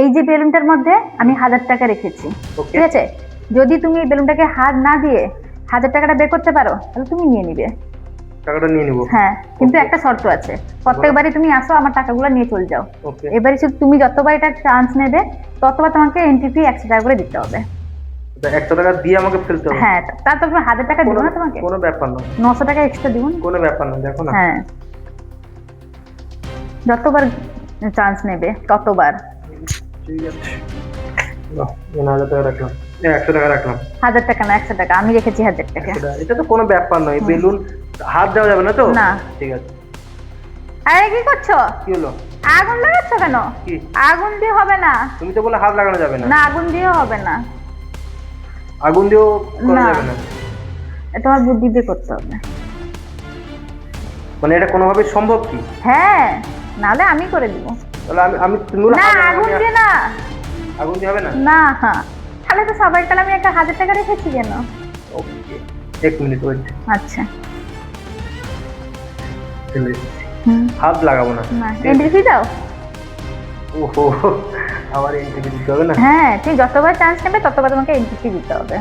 এই যে বেলুনটার মধ্যে আমি 1000 টাকা রেখেছি, ওকে ঠিক আছে? যদি তুমি এই বেলুনটাকে হাত না দিয়ে 1000 টাকাটা বের করতে পারো তাহলে তুমি নিয়ে নিবে। টাকাটা নিয়ে নিব। হ্যাঁ, কিন্তু Okay. একটা শর্ত আছে, প্রত্যেকবারই তুমি আসো আমার টাকাগুলো নিয়ে চলে যাও। ওকে এবারে শুধু তুমি যতবার এটা চান্স নেবে ততবার তোমাকে এন্ট্রি ফি 100 টাকা করে দিতে হবে। 100 টাকা দিয়ে আমাকে ফেলতে হবে? হ্যাঁ, তারপর তুমি 1000 টাকা দিব না তোমাকে, কোনো ব্যাপার না, 900 টাকা এক্সট্রা দিব না। কোনো ব্যাপার না, দেখো না। হ্যাঁ, যতবার চান্স নেবে ততবার। ঠিক আছে, নাও, 1000 টাকা রাখলাম, 100 টাকা রাখলাম। 1000 টাকা না, 100 টাকা আমি রেখেছি, 1000 টাকা। এটা তো কোনো ব্যাপার নয়, বেলুন হাত দেওয়া যাবে না তো? না। ঠিক আছে। আরে কি করছো? কি হলো? আগুন লাগাচ্ছ কেন? কি? আগুন দিয়ে হবে না। তুমি তো বলে হাত লাগানো যাবে না। না, আগুন দিয়ে হবে না। আগুন দিয়েও করা না। যাবে না? এটা তোমার বুদ্ধি দিয়ে করতে হবে। মানে এটা কোনোভাবে সম্ভব কি? হ্যাঁ, নাহলে আমি করে দিব। তাহলে আমি তুমি বলে না, হাত লাগানো, আগুন দিয়ে না। আগুন দিয়ে হবে না? না, হ্যাঁ, তাহলে তো সবাই, তাহলে আমি একটা 1000 টাকা রেখেছি কেন? ওকে, 1 মিনিট ওয়েট। আচ্ছা। হাত লাগাবো না। না, এন্ট্রি ফি দাও। ওহো, আমার এন্ট্রি দিতে হবে না? হ্যাঁ, তুমি যতবার চান্স নেবে ততবার তোমাকে এন্ট্রি ফি দিতে হবে।